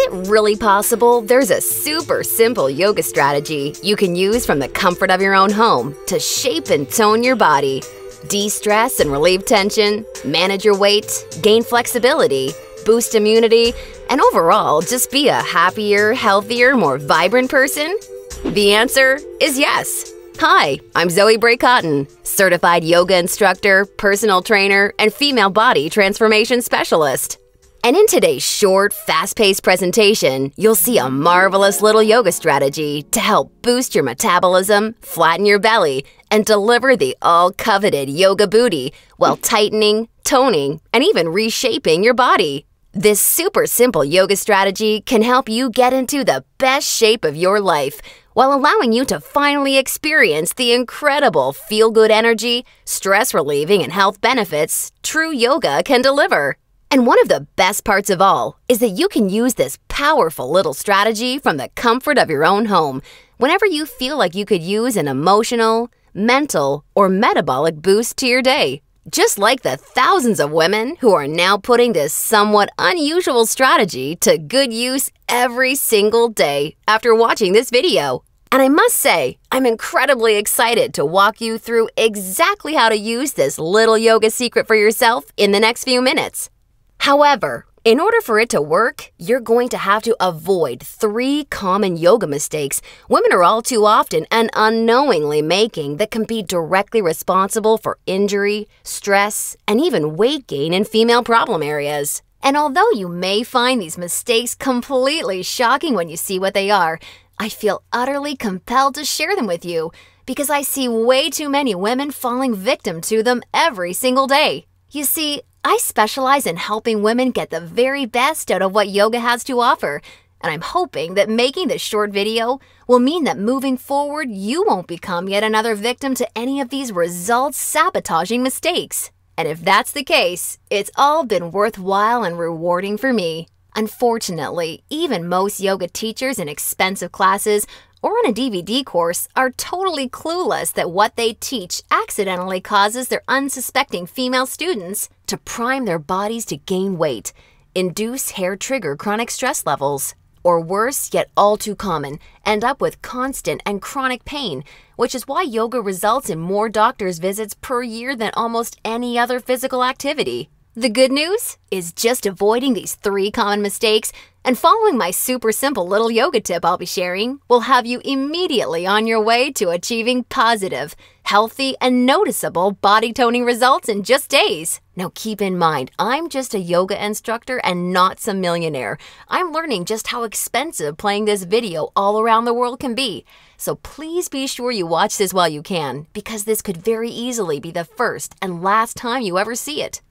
it really possible there's a super simple yoga strategy you can use from the comfort of your own home to shape and tone your body, de-stress and relieve tension, manage your weight, gain flexibility, boost immunity, and overall just be a happier, healthier, more vibrant person? The answer is yes. Hi, I'm Zoe Bray Cotton, certified yoga instructor, personal trainer, and female body transformation specialist. And in today's short, fast-paced presentation, you'll see a marvelous little yoga strategy to help boost your metabolism, flatten your belly, and deliver the all-coveted yoga booty while tightening, toning, and even reshaping your body. This super simple yoga strategy can help you get into the best shape of your life while allowing you to finally experience the incredible feel-good energy, stress-relieving, and health benefits true yoga can deliver. And one of the best parts of all is that you can use this powerful little strategy from the comfort of your own home whenever you feel like you could use an emotional, mental, or metabolic boost to your day. Just like the thousands of women who are now putting this somewhat unusual strategy to good use every single day after watching this video. And I must say, I'm incredibly excited to walk you through exactly how to use this little yoga secret for yourself in the next few minutes. However, in order for it to work, you're going to have to avoid 3 common yoga mistakes women are all too often and unknowingly making that can be directly responsible for injury, stress, and even weight gain in female problem areas. And although you may find these mistakes completely shocking when you see what they are, I feel utterly compelled to share them with you because I see way too many women falling victim to them every single day. You see, I specialize in helping women get the very best out of what yoga has to offer, and I'm hoping that making this short video will mean that moving forward, you won't become yet another victim to any of these results-sabotaging mistakes. And if that's the case, it's all been worthwhile and rewarding for me. Unfortunately, even most yoga teachers in expensive classes or on a DVD course are totally clueless that what they teach accidentally causes their unsuspecting female students to prime their bodies to gain weight, induce hair-trigger chronic stress levels, or worse, yet all too common, end up with constant and chronic pain, which is why yoga results in more doctor's visits per year than almost any other physical activity. The good news is just avoiding these 3 common mistakes and following my super simple little yoga tip I'll be sharing will have you immediately on your way to achieving positive, healthy, and noticeable body toning results in just days. Now keep in mind, I'm just a yoga instructor and not some millionaire. I'm learning just how expensive playing this video all around the world can be. So please be sure you watch this while you can, because this could very easily be the first and last time you ever see it.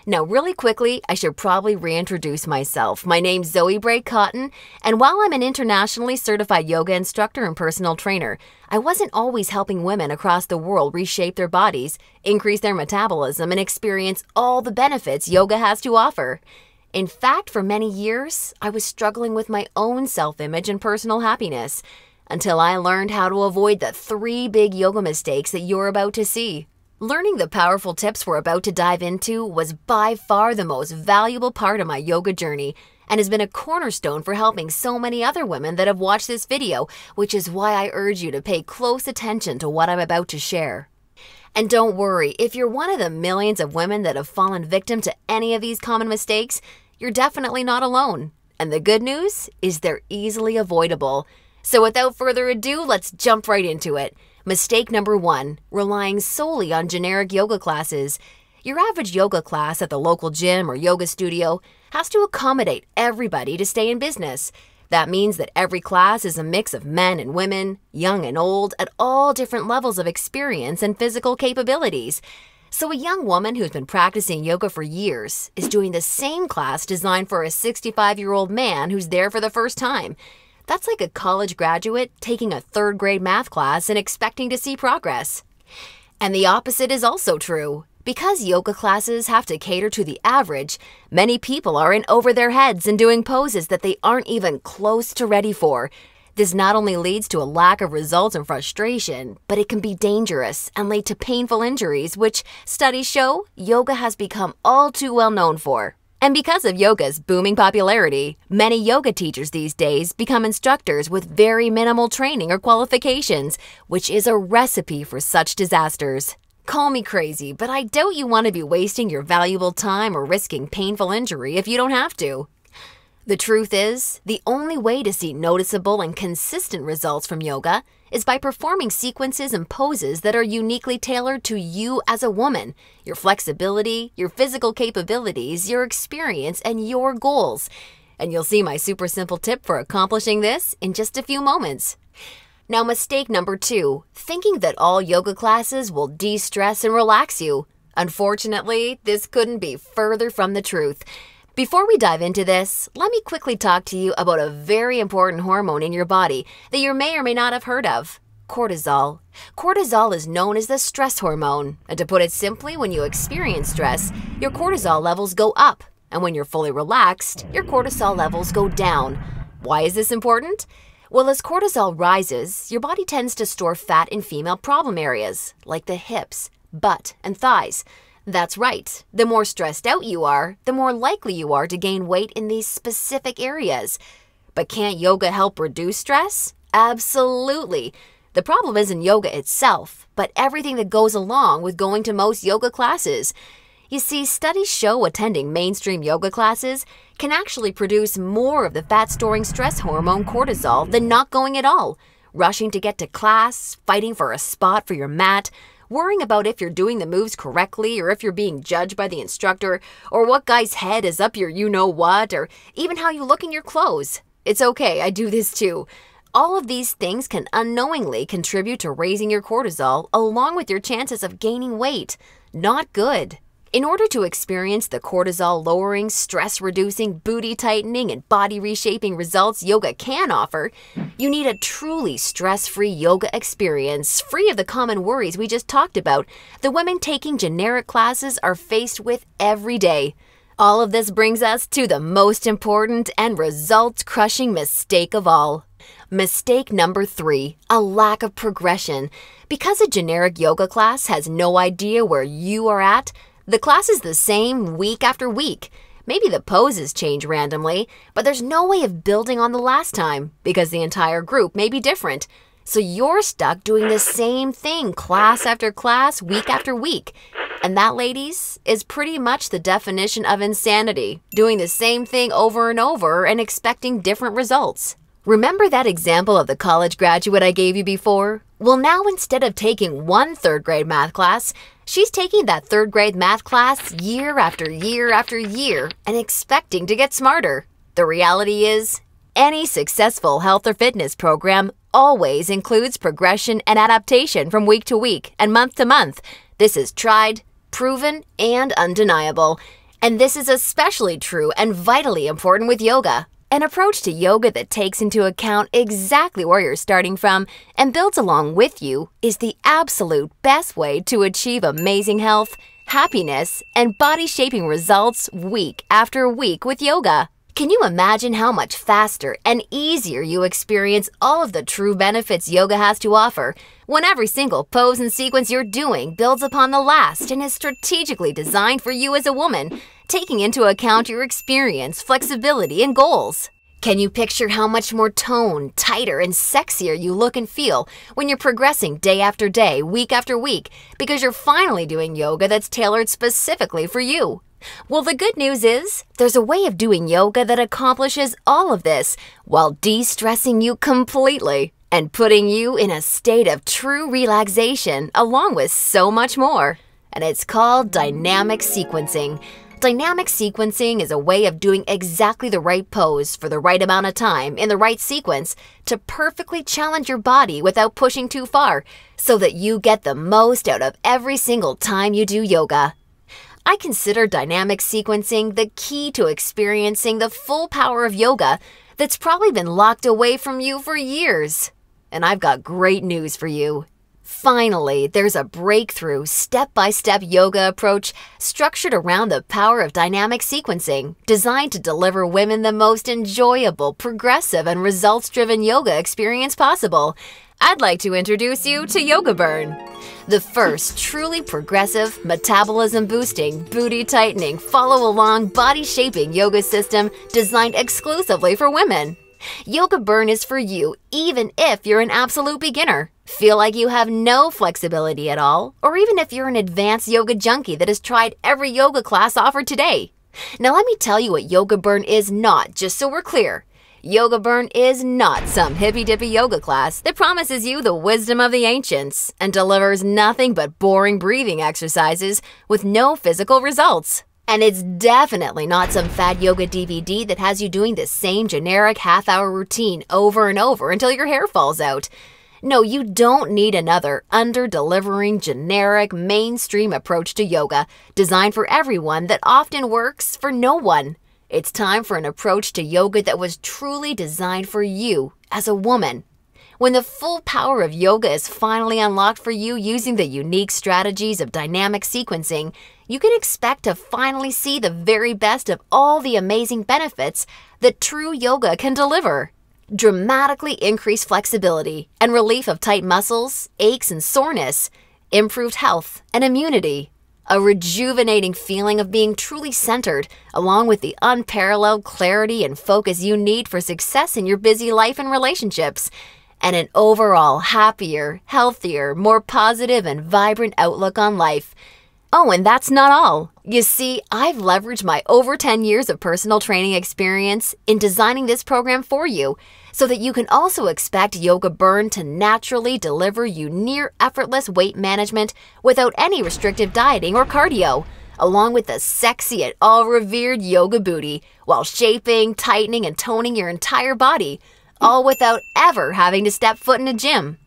Now, really quickly, I should probably reintroduce myself. My name's Zoe Bray Cotton, and while I'm an internationally certified yoga instructor and personal trainer, I wasn't always helping women across the world reshape their bodies, increase their metabolism, and experience all the benefits yoga has to offer. In fact, for many years, I was struggling with my own self-image and personal happiness, until I learned how to avoid the 3 big yoga mistakes that you're about to see. Learning the powerful tips we're about to dive into was by far the most valuable part of my yoga journey and has been a cornerstone for helping so many other women that have watched this video, which is why I urge you to pay close attention to what I'm about to share. And don't worry, if you're one of the millions of women that have fallen victim to any of these common mistakes, you're definitely not alone. And the good news is they're easily avoidable. So without further ado, let's jump right into it. Mistake number 1, relying solely on generic yoga classes. Your average yoga class at the local gym or yoga studio has to accommodate everybody to stay in business. That means that every class is a mix of men and women, young and old, at all different levels of experience and physical capabilities. So a young woman who's been practicing yoga for years is doing the same class designed for a 65-year-old man who's there for the first time. That's like a college graduate taking a 3rd grade math class and expecting to see progress. And the opposite is also true. Because yoga classes have to cater to the average, many people are in over their heads and doing poses that they aren't even close to ready for. This not only leads to a lack of results and frustration, but it can be dangerous and lead to painful injuries, which studies show yoga has become all too well known for. And because of yoga's booming popularity, many yoga teachers these days become instructors with very minimal training or qualifications, which is a recipe for such disasters. Call me crazy, but I doubt you want to be wasting your valuable time or risking painful injury if you don't have to. The truth is, the only way to see noticeable and consistent results from yoga is by performing sequences and poses that are uniquely tailored to you as a woman, your flexibility, your physical capabilities, your experience, and your goals. And you'll see my super simple tip for accomplishing this in just a few moments. Now, mistake number 2, thinking that all yoga classes will de-stress and relax you. Unfortunately, this couldn't be further from the truth. Before we dive into this, let me quickly talk to you about a very important hormone in your body that you may or may not have heard of: cortisol. Cortisol is known as the stress hormone, and to put it simply, when you experience stress, your cortisol levels go up, and when you're fully relaxed, your cortisol levels go down. Why is this important? Well, as cortisol rises, your body tends to store fat in female problem areas, like the hips, butt, and thighs. That's right. The more stressed out you are, the more likely you are to gain weight in these specific areas. But can't yoga help reduce stress? Absolutely. The problem isn't yoga itself, but everything that goes along with going to most yoga classes. You see, studies show attending mainstream yoga classes can actually produce more of the fat-storing stress hormone cortisol than not going at all. Rushing to get to class, fighting for a spot for your mat, worrying about if you're doing the moves correctly or if you're being judged by the instructor, or what guy's head is up your you-know-what, or even how you look in your clothes. It's okay, I do this too. All of these things can unknowingly contribute to raising your cortisol along with your chances of gaining weight. Not good. In order to experience the cortisol-lowering, stress-reducing, booty-tightening, and body-reshaping results yoga can offer, you need a truly stress-free yoga experience, free of the common worries we just talked about the women taking generic classes are faced with every day. All of this brings us to the most important and results-crushing mistake of all. Mistake number 3, a lack of progression. Because a generic yoga class has no idea where you are at, the class is the same week after week. Maybe the poses change randomly, but there's no way of building on the last time because the entire group may be different. So you're stuck doing the same thing class after class, week after week. And that, ladies, is pretty much the definition of insanity, doing the same thing over and over and expecting different results. Remember that example of the college graduate I gave you before? Well, now instead of taking one third-grade math class, she's taking that third-grade math class year after year after year and expecting to get smarter. The reality is, any successful health or fitness program always includes progression and adaptation from week to week and month to month. This is tried, proven, and undeniable. And this is especially true and vitally important with yoga. An approach to yoga that takes into account exactly where you're starting from and builds along with you is the absolute best way to achieve amazing health, happiness, and body-shaping results week after week with yoga. Can you imagine how much faster and easier you experience all of the true benefits yoga has to offer when every single pose and sequence you're doing builds upon the last and is strategically designed for you as a woman, taking into account your experience, flexibility, and goals? Can you picture how much more toned, tighter, and sexier you look and feel when you're progressing day after day, week after week, because you're finally doing yoga that's tailored specifically for you? Well, the good news is, there's a way of doing yoga that accomplishes all of this while de-stressing you completely and putting you in a state of true relaxation along with so much more. And it's called dynamic sequencing. Dynamic sequencing is a way of doing exactly the right pose for the right amount of time in the right sequence to perfectly challenge your body without pushing too far so that you get the most out of every single time you do yoga. I consider dynamic sequencing the key to experiencing the full power of yoga that's probably been locked away from you for years. And I've got great news for you. Finally, there's a breakthrough, step-by-step yoga approach structured around the power of dynamic sequencing, designed to deliver women the most enjoyable, progressive, and results-driven yoga experience possible. I'd like to introduce you to Yoga Burn, the first truly progressive, metabolism-boosting, booty-tightening, follow-along, body-shaping yoga system designed exclusively for women. Yoga Burn is for you even if you're an absolute beginner, feel like you have no flexibility at all, or even if you're an advanced yoga junkie that has tried every yoga class offered today. Now let me tell you what Yoga Burn is not, just so we're clear. Yoga Burn is not some hippy-dippy yoga class that promises you the wisdom of the ancients and delivers nothing but boring breathing exercises with no physical results. And it's definitely not some fad yoga DVD that has you doing the same generic half-hour routine over and over until your hair falls out. No, you don't need another under-delivering, generic, mainstream approach to yoga designed for everyone that often works for no one. It's time for an approach to yoga that was truly designed for you as a woman. When the full power of yoga is finally unlocked for you using the unique strategies of dynamic sequencing, you can expect to finally see the very best of all the amazing benefits that true yoga can deliver. Dramatically increased flexibility and relief of tight muscles, aches and soreness, improved health and immunity, a rejuvenating feeling of being truly centered, along with the unparalleled clarity and focus you need for success in your busy life and relationships, and an overall happier, healthier, more positive and vibrant outlook on life. Oh, and that's not all. You see, I've leveraged my over 10 years of personal training experience in designing this program for you so that you can also expect Yoga Burn to naturally deliver you near effortless weight management without any restrictive dieting or cardio, along with the sexy and all-revered yoga booty while shaping, tightening, and toning your entire body, all without ever having to step foot in a gym.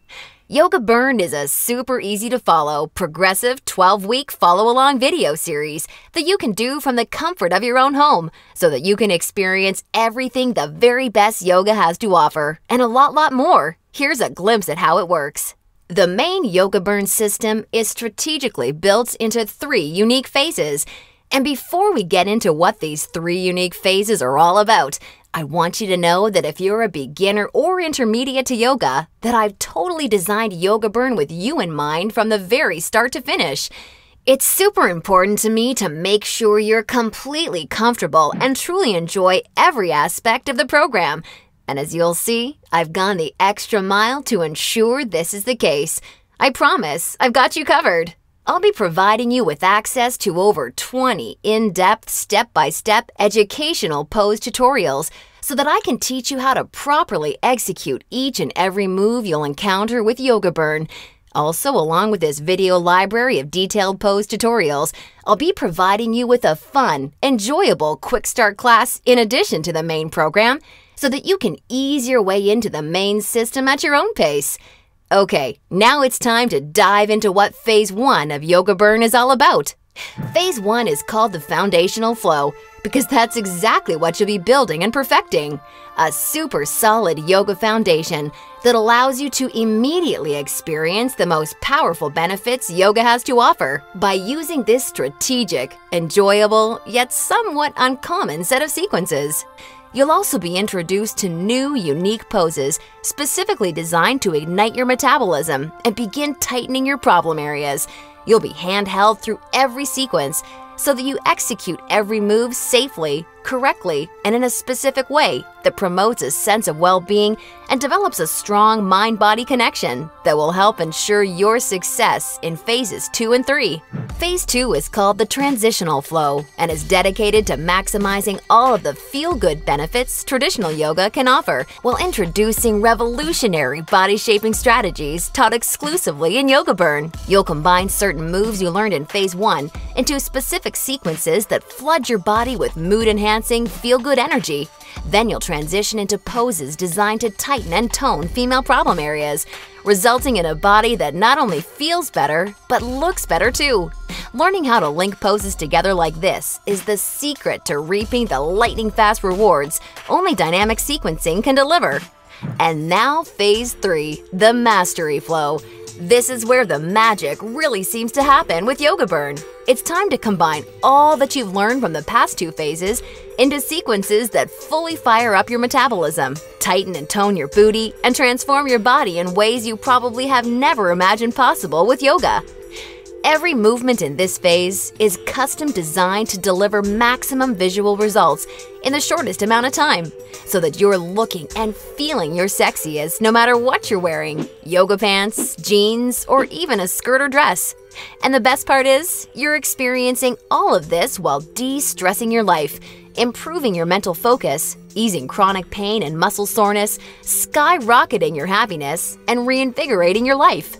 Yoga Burn is a super easy to follow, progressive 12-week follow-along video series that you can do from the comfort of your own home so that you can experience everything the very best yoga has to offer, and a lot more. Here's a glimpse at how it works. The main Yoga Burn system is strategically built into 3 unique phases. And before we get into what these 3 unique phases are all about, I want you to know that if you're a beginner or intermediate to yoga, that I've totally designed Yoga Burn with you in mind from the very start to finish. It's super important to me to make sure you're completely comfortable and truly enjoy every aspect of the program. And as you'll see, I've gone the extra mile to ensure this is the case. I promise I've got you covered. I'll be providing you with access to over 20 in-depth, step-by-step educational pose tutorials so that I can teach you how to properly execute each and every move you'll encounter with Yoga Burn. Also, along with this video library of detailed pose tutorials, I'll be providing you with a fun, enjoyable quick start class in addition to the main program so that you can ease your way into the main system at your own pace. Okay, now it's time to dive into what Phase 1 of Yoga Burn is all about. Phase 1 is called the foundational flow because that's exactly what you'll be building and perfecting. A super solid yoga foundation that allows you to immediately experience the most powerful benefits yoga has to offer by using this strategic, enjoyable, yet somewhat uncommon set of sequences. You'll also be introduced to new, unique poses specifically designed to ignite your metabolism and begin tightening your problem areas. You'll be handheld through every sequence so that you execute every move safely, correctly, and in a specific way that promotes a sense of well-being and develops a strong mind-body connection that will help ensure your success in phases 2 and 3. Phase 2 is called the transitional flow and is dedicated to maximizing all of the feel-good benefits traditional yoga can offer while introducing revolutionary body-shaping strategies taught exclusively in Yoga Burn. You'll combine certain moves you learned in Phase 1 into specific sequences that flood your body with mood-enhancing, feel-good energy. Then you'll transition into poses designed to tighten and tone female problem areas, resulting in a body that not only feels better, but looks better too. Learning how to link poses together like this is the secret to reaping the lightning-fast rewards only dynamic sequencing can deliver. And now Phase 3, the mastery flow. This is where the magic really seems to happen with Yoga Burn. It's time to combine all that you've learned from the past 2 phases into sequences that fully fire up your metabolism, tighten and tone your booty, and transform your body in ways you probably have never imagined possible with yoga. Every movement in this phase is custom designed to deliver maximum visual results in the shortest amount of time, so that you're looking and feeling your sexiest no matter what you're wearing – yoga pants, jeans, or even a skirt or dress. And the best part is, you're experiencing all of this while de-stressing your life, improving your mental focus, easing chronic pain and muscle soreness, skyrocketing your happiness, and reinvigorating your life.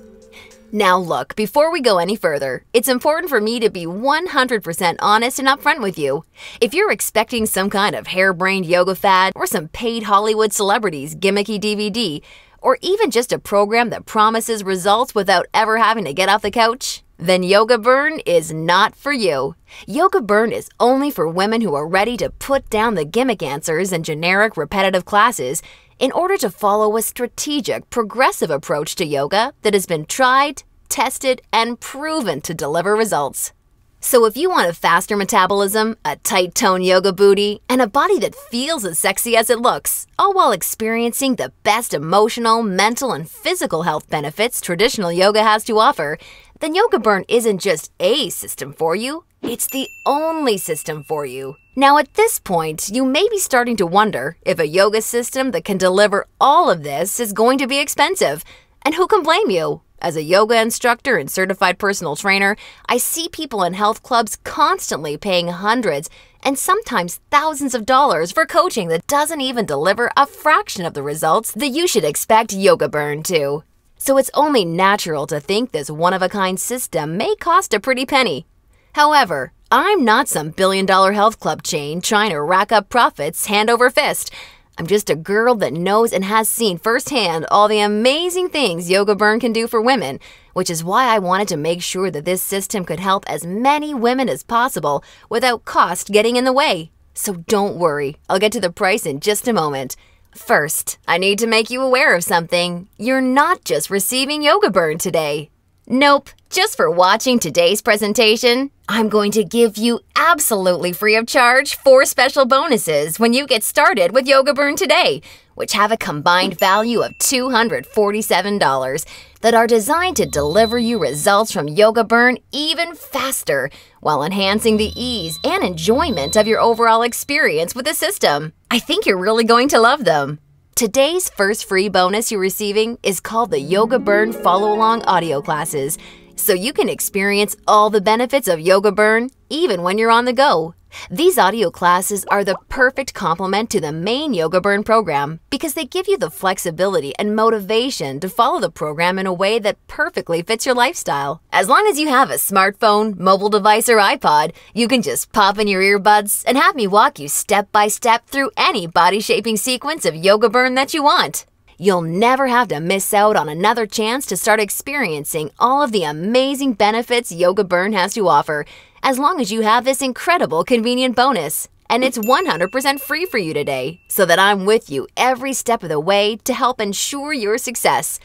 Now look, before we go any further, it's important for me to be 100% honest and upfront with you. If you're expecting some kind of harebrained yoga fad or some paid Hollywood celebrities gimmicky DVD, or even just a program that promises results without ever having to get off the couch, then Yoga Burn is not for you. Yoga Burn is only for women who are ready to put down the gimmick answers and generic repetitive classes in order to follow a strategic, progressive approach to yoga that has been tried, tested, and proven to deliver results. So if you want a faster metabolism, a tight-toned yoga booty, and a body that feels as sexy as it looks, all while experiencing the best emotional, mental, and physical health benefits traditional yoga has to offer, then Yoga Burn isn't just a system for you, it's the only system for you. Now at this point, you may be starting to wonder if a yoga system that can deliver all of this is going to be expensive. And who can blame you? As a yoga instructor and certified personal trainer, I see people in health clubs constantly paying hundreds and sometimes thousands of dollars for coaching that doesn't even deliver a fraction of the results that you should expect Yoga Burn to. So it's only natural to think this one-of-a-kind system may cost a pretty penny. However, I'm not some billion-dollar health club chain trying to rack up profits hand over fist. I'm just a girl that knows and has seen firsthand all the amazing things Yoga Burn can do for women, which is why I wanted to make sure that this system could help as many women as possible without cost getting in the way. So don't worry, I'll get to the price in just a moment. First, I need to make you aware of something. You're not just receiving Yoga Burn today. Nope, just for watching today's presentation, I'm going to give you absolutely free of charge 4 special bonuses when you get started with Yoga Burn today, which have a combined value of $247 that are designed to deliver you results from Yoga Burn even faster while enhancing the ease and enjoyment of your overall experience with the system. I think you're really going to love them. Today's first free bonus you're receiving is called the Yoga Burn Follow-Along Audio Classes, so you can experience all the benefits of Yoga Burn even when you're on the go. These audio classes are the perfect complement to the main Yoga Burn program because they give you the flexibility and motivation to follow the program in a way that perfectly fits your lifestyle. As long as you have a smartphone, mobile device, or iPod, you can just pop in your earbuds and have me walk you step by step through any body-shaping sequence of Yoga Burn that you want. You'll never have to miss out on another chance to start experiencing all of the amazing benefits Yoga Burn has to offer, as long as you have this incredible convenient bonus. And it's 100% free for you today, so that I'm with you every step of the way to help ensure your success.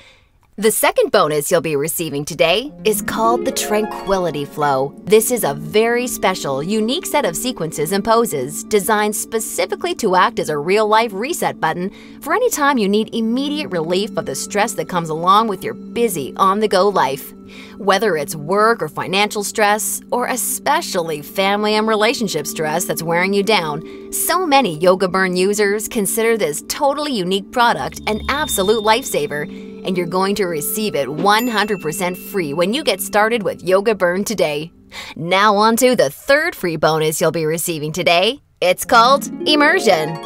The second bonus you'll be receiving today is called the Tranquility Flow. This is a very special, unique set of sequences and poses designed specifically to act as a real-life reset button for any time you need immediate relief of the stress that comes along with your busy, on-the-go life. Whether it's work or financial stress, or especially family and relationship stress that's wearing you down, so many Yoga Burn users consider this totally unique product an absolute lifesaver, and you're going to receive it 100% free when you get started with Yoga Burn today. Now on to the third free bonus you'll be receiving today. It's called Immersion.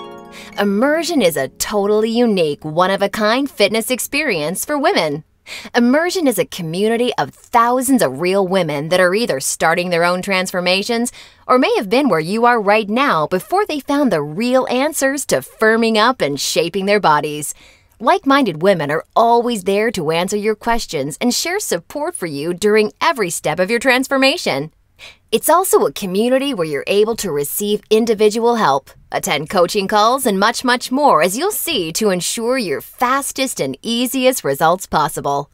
Immersion is a totally unique, one-of-a-kind fitness experience for women. Immersion is a community of thousands of real women that are either starting their own transformations or may have been where you are right now before they found the real answers to firming up and shaping their bodies. Like-minded women are always there to answer your questions and share support for you during every step of your transformation. It's also a community where you're able to receive individual help, attend coaching calls, and much, much more, as you'll see, to ensure your fastest and easiest results possible.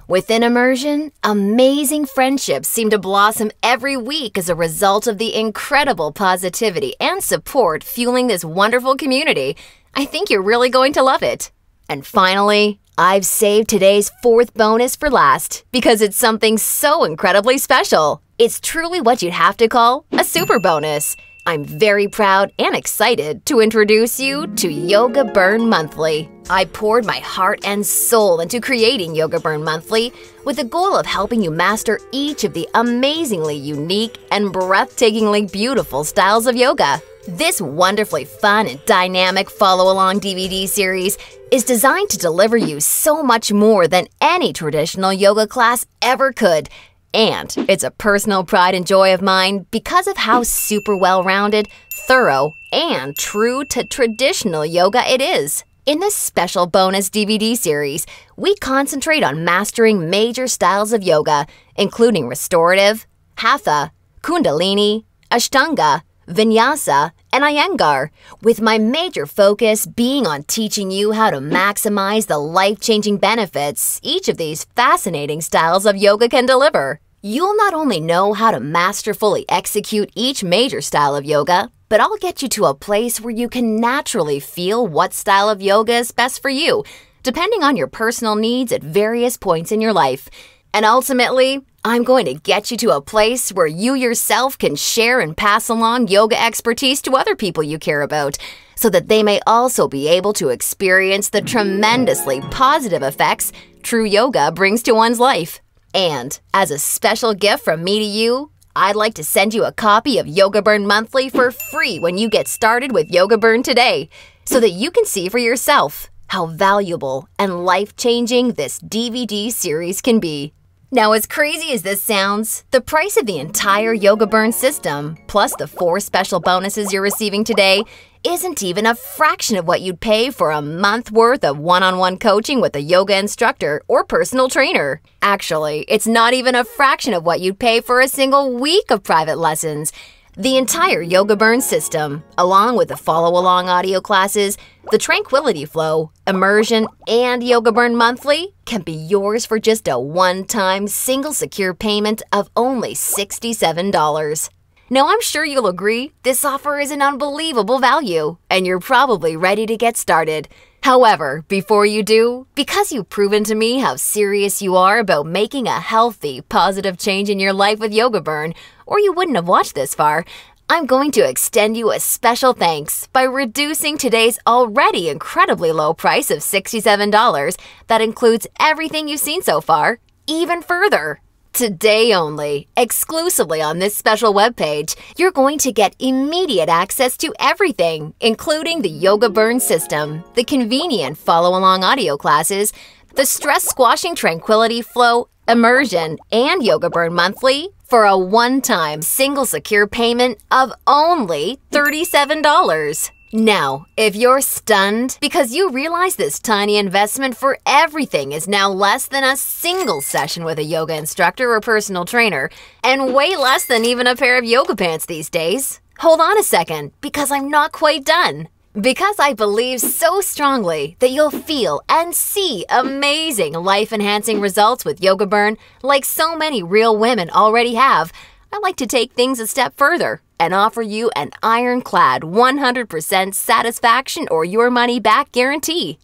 Within immersion, amazing friendships seem to blossom every week as a result of the incredible positivity and support fueling this wonderful community. I think you're really going to love it. And finally, I've saved today's fourth bonus for last because it's something so incredibly special. It's truly what you'd have to call a super bonus. I'm very proud and excited to introduce you to Yoga Burn Monthly. I poured my heart and soul into creating Yoga Burn Monthly with the goal of helping you master each of the amazingly unique and breathtakingly beautiful styles of yoga. This wonderfully fun and dynamic follow-along DVD series is designed to deliver you so much more than any traditional yoga class ever could. And it's a personal pride and joy of mine because of how super well-rounded, thorough, and true to traditional yoga it is. In this special bonus DVD series, we concentrate on mastering major styles of yoga, including restorative, hatha, kundalini, ashtanga, vinyasa, and iyengar, with my major focus being on teaching you how to maximize the life-changing benefits each of these fascinating styles of yoga can deliver. You'll not only know how to masterfully execute each major style of yoga, but I'll get you to a place where you can naturally feel what style of yoga is best for you, depending on your personal needs at various points in your life. And ultimately, I'm going to get you to a place where you yourself can share and pass along yoga expertise to other people you care about, so that they may also be able to experience the tremendously positive effects true yoga brings to one's life. And as a special gift from me to you, I'd like to send you a copy of Yoga Burn Monthly for free when you get started with Yoga Burn today, so that you can see for yourself how valuable and life-changing this DVD series can be. Now, as crazy as this sounds, the price of the entire Yoga Burn system, plus the 4 special bonuses you're receiving today, isn't even a fraction of what you'd pay for a month worth of one-on-one coaching with a yoga instructor or personal trainer. Actually, it's not even a fraction of what you'd pay for a single week of private lessons. The entire Yoga Burn system, along with the follow-along audio classes, the Tranquility Flow, Immersion, and Yoga Burn Monthly can be yours for just a one-time single secure payment of only $67. Now, I'm sure you'll agree this offer is an unbelievable value, and you're probably ready to get started. However, before you do, because you've proven to me how serious you are about making a healthy, positive change in your life with Yoga Burn, or you wouldn't have watched this far, I'm going to extend you a special thanks by reducing today's already incredibly low price of $67 that includes everything you've seen so far, even further. Today only, exclusively on this special webpage, you're going to get immediate access to everything, including the Yoga Burn system, the convenient follow-along audio classes, the stress-squashing Tranquility Flow, Immersion, and Yoga Burn Monthly for a one-time single secure payment of only $37. Now, if you're stunned because you realize this tiny investment for everything is now less than a single session with a yoga instructor or personal trainer, and way less than even a pair of yoga pants these days, hold on a second, because I'm not quite done. Because I believe so strongly that you'll feel and see amazing life-enhancing results with Yoga Burn like so many real women already have, I like to take things a step further and offer you an ironclad 100% satisfaction or your money back guarantee.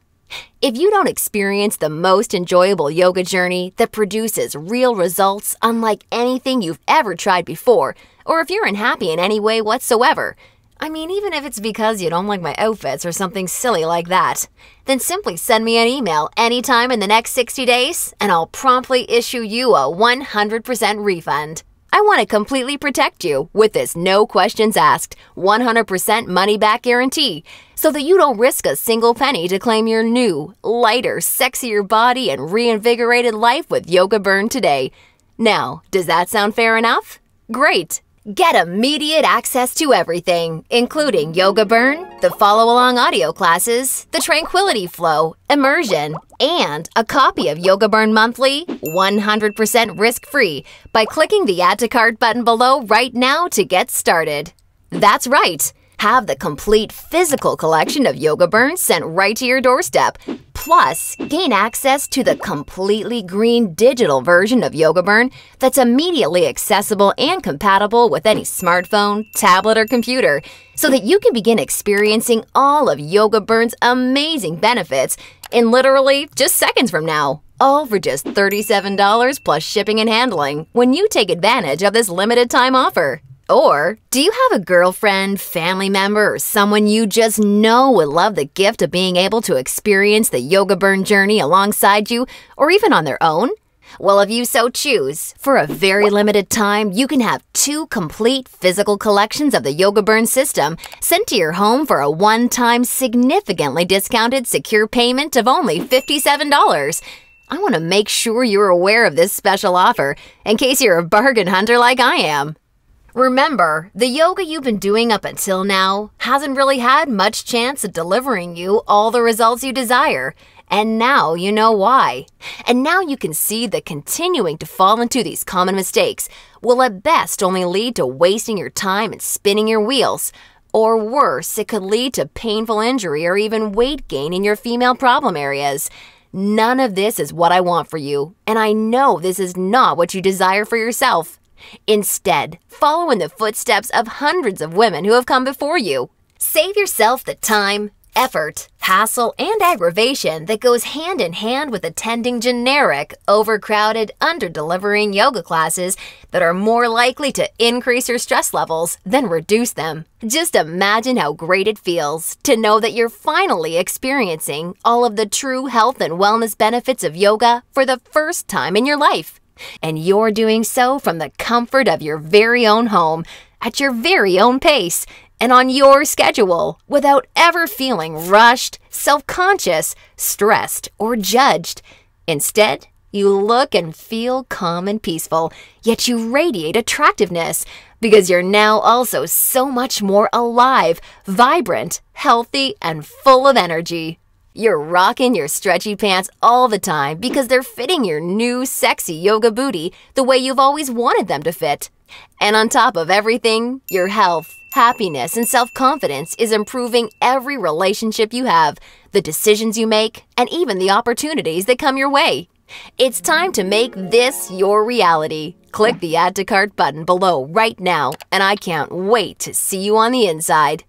If you don't experience the most enjoyable yoga journey that produces real results unlike anything you've ever tried before, or if you're unhappy in any way whatsoever, I mean, even if it's because you don't like my outfits or something silly like that, then simply send me an email anytime in the next 60 days and I'll promptly issue you a 100% refund. I want to completely protect you with this no questions asked, 100% money back guarantee, so that you don't risk a single penny to claim your new, lighter, sexier body and reinvigorated life with Yoga Burn today. Now, does that sound fair enough? Great! Get immediate access to everything, including Yoga Burn, the follow-along audio classes, the Tranquility Flow, Immersion, and a copy of Yoga Burn Monthly 100% risk-free by clicking the Add to Cart button below right now to get started. That's right! Have the complete physical collection of Yoga Burn sent right to your doorstep, Plus, gain access to the completely green digital version of Yoga Burn that's immediately accessible and compatible with any smartphone, tablet, or computer, so that you can begin experiencing all of Yoga Burn's amazing benefits in literally just seconds from now. All for just $37 plus shipping and handling when you take advantage of this limited time offer. Or, do you have a girlfriend, family member, or someone you just know would love the gift of being able to experience the Yoga Burn journey alongside you, or even on their own? Well, if you so choose, for a very limited time, you can have 2 complete physical collections of the Yoga Burn system sent to your home for a one-time, significantly discounted secure payment of only $57. I want to make sure you're aware of this special offer in case you're a bargain hunter like I am. Remember, the yoga you've been doing up until now hasn't really had much chance of delivering you all the results you desire, and now you know why. And now you can see that continuing to fall into these common mistakes will at best only lead to wasting your time and spinning your wheels. Or worse, it could lead to painful injury or even weight gain in your female problem areas. None of this is what I want for you, and I know this is not what you desire for yourself. Instead, follow in the footsteps of hundreds of women who have come before you. Save yourself the time, effort, hassle, and aggravation that goes hand in hand with attending generic, overcrowded, under-delivering yoga classes that are more likely to increase your stress levels than reduce them. Just imagine how great it feels to know that you're finally experiencing all of the true health and wellness benefits of yoga for the first time in your life. And you're doing so from the comfort of your very own home, at your very own pace, and on your schedule, without ever feeling rushed, self-conscious, stressed, or judged. Instead, you look and feel calm and peaceful, yet you radiate attractiveness, because you're now also so much more alive, vibrant, healthy, and full of energy. You're rocking your stretchy pants all the time because they're fitting your new sexy yoga booty the way you've always wanted them to fit. And on top of everything, your health, happiness, and self-confidence is improving every relationship you have, the decisions you make, and even the opportunities that come your way. It's time to make this your reality. Click the Add to Cart button below right now, and I can't wait to see you on the inside.